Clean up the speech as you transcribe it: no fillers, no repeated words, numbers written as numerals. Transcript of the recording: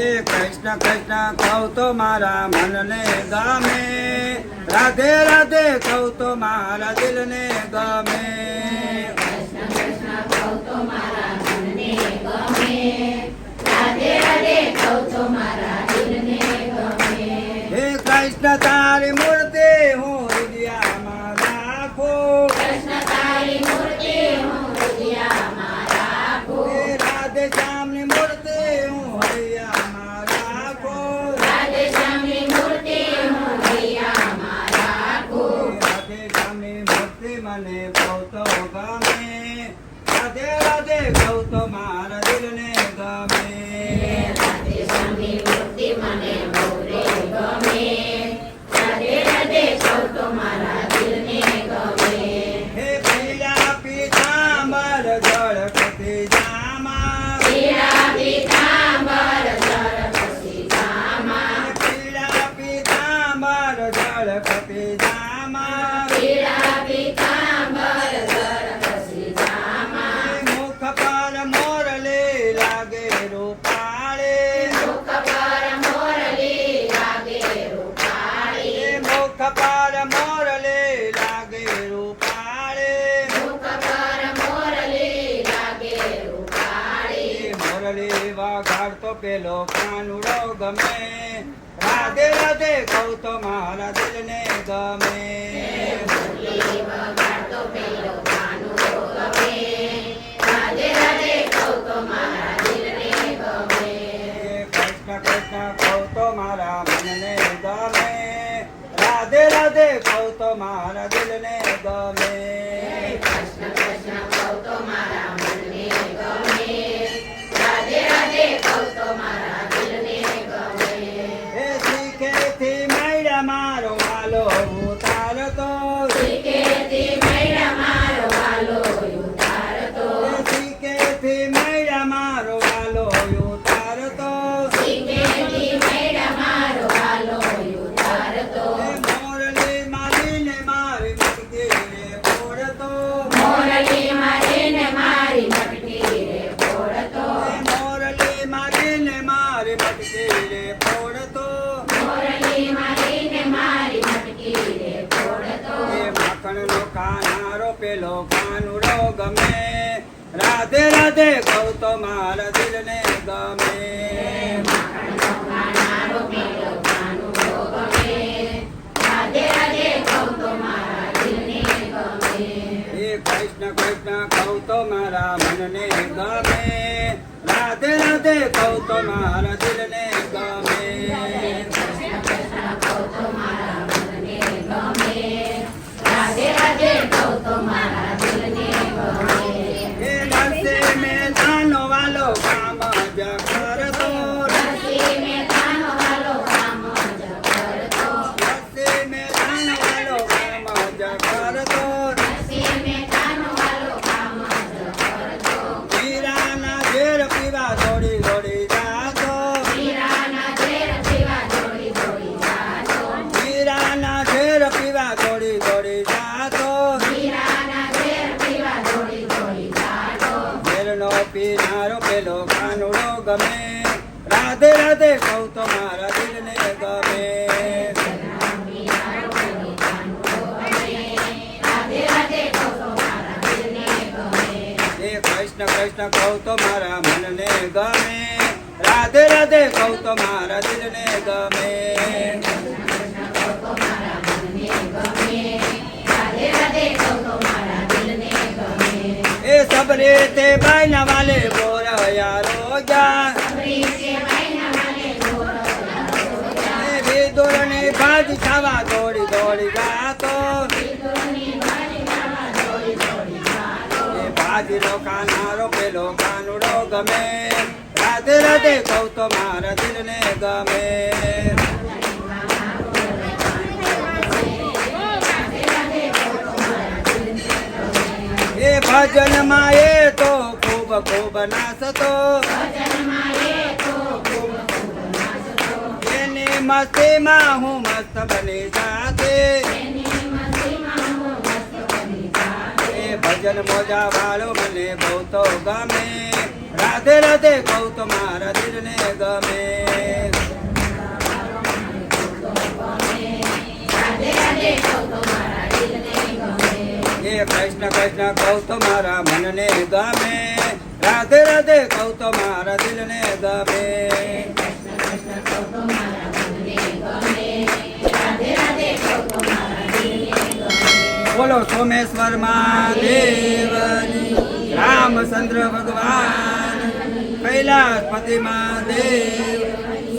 એ કૃષ્ણ કૃષ્ણ કહું તો મારા મનને ગમે, રાધે રાધે કહું તો મારા દિલને ગમે. કૃષ્ણ કૃષ્ણ કહું તો મારા મનને ગમે, રાધે રાધે કહું તો મારા દિલને ગમે. હે કૃષ્ણ તારી મૂર્તિ હું હૃદયમાં રાખું, કૃષ્ણ તારી મૂર્તિ હું હૃદયમાં રાખું. હે રાધે શ્યામની મૂર્તિ હું હૈયામાં રાખું, રાધે શ્યામની મૂર્તિ હું હૈયામાં રાખું. રાધે શ્યામની મૂર્તિ મને બહુ તો ગમે, રાધે રાધે કહું તો મારા દિલને ગમે. રાધે શ્યામની મૂર્તિ મને બહુ રે ગમે, રાધે રાધે કહું તો મારા દિલને ગમે. હે પીળા પીતાંબર ઝળકતી જામા, પીળા પીતાંબર ઝળકતી જામા, પીળા પીતાંબર ઝળકતી જામા, પીળા પીતાંબર ઝળકતી જામા. મુખ પર મોરલી લાગે રૂપાળી, મુખ પર મોરલી લાગે રૂપાળી, મુખ પર મોરલી લાગે રૂપાળી, મુખ પર મોરલી લાગે રૂપાળી. મોરલી વગાડતો પેલો કાનુડો ગમે, રાધે રાધે કહું તો મારા દિલને ગમે. મુરલી વગાડતો પેલો કાનુડો ગમે, રાધે રાધે કહું તો મારા દિલને ગમે. કૃષ્ણ કૃષ્ણ કહું તો મારા મનને ગમે, રાધે રાધે કહું તો મારા દિલને ગમે. કૃષ્ણ કૃષ્ણ કહું તો મારા મનને ગમે, રાધે રાધે કહું તો મારા દિલને ગમે. એ શીખેથી મળ્યા મારો વાલો ઉતારતો, શીખેથી મળ્યા મારો વાલો ઉતારતો, એ શીખેથી મળ્યા મારો વાલો ઉતારતો, શીખેથી મળ્યા મારો વાલો ઉતારતો. એ મોરલી મારીને મારી મટકી ફોડતો, મોરલી મારીને મારી મટકી રે ફોડતો, એ મોરલી મારીને મારી મટકી ફોડતો, મોરલી મારીને મારી મટકી રે ફોડતો. એ માખણનો કાનારો પેલો કાનુડો ગમે, રાધે રાધે કહું તો મારા દિલને ગમે. માખણનો ખાનારો પેલો કાનુડો ગમે, રાધે રાધે કહું તો મારા દિલને ગમે. એ કૃષ્ણ કૃષ્ણ કહું તો મારા મનને ગમે, રાધે રાધે કહું તો મારા દિલને ગમે. કૃષ્ણ કૃષ્ણ કહું તો મારા મનને ગમે, રાધે રાધે કહું તો મારા દિલને ગમે. એ નરસે મેદાનો વાલો કામ જ કરતો, રસી મેદાનો વાલો કામ જ કરતો, નરસે મેદાનો વાલો કામ જ કરતો, રસી મેદાનો વાલો કામ જ કરતો. મીરાના ઝેર પીવા દોડી દોડી જાતો, મીરાના ઝેર પીવા દોડી દોડી જાતો, મીરાના ઝેર પીવા દોડી દોડી જાતો, મીરાના ઝેર પીવા દોડી દોડી જાતો. ઝેરનો પીનારો પેલો કાનુડો ગમે, રાધે રાધે કહું તો મારા દિલને ગમે. રાધે રાધે કહું તો મારા દિલને ગમે. એ કૃષ્ણ કૃષ્ણ કહું તો મારા મનને ગમે, રાધે રાધે કહું તો મારા દિલને ગમે. રાધે રાધે કહું તો મારા દિલને ગમે. એ સબરે તે બાયના વાલે બોરયા રોજા, સબરી છે વાયના વાલે ગોરવના રોજા. એ વિદુરની ભાજી ખાવા દોડી દોડી જાતો, વિદુરની વાલી ખાવા દોડી દોડી જાતો. એ ભાજીનો કાનારો પેલો કાનુડો ગમે, રાધે રાધે કહું તો મારા દિલને ગમે. એ ભજનમાં એ તો ખૂબ ખૂબ નાચતો, ભજનમાં એ તો ખૂબ ખૂબ નાચતો. એની મસ્તીમાં હું મસ્ત બની જાતે, એની મસ્તીમાં હું મસ્ત બની જાતે. એ ભજન મોજા વાળો મને બહુ તો ગમે, રાધે રાધે કહું તો મારા દિલને ગમે. એ કૃષ્ણ કૃષ્ણ કહું તો મારા મનને ગમે રાધે રાધે કહું તો મારા દિલને ગમે કૃષ્ણ કૃષ્ણ કહું તો મારા મનને ગમે રાધે રાધે કહું તો મારા દિલને ગમે બોલો સોમેશ્વર મહાદેવની રામચંદ્ર ભગવાન કૈલાસપતિ મહાદેવ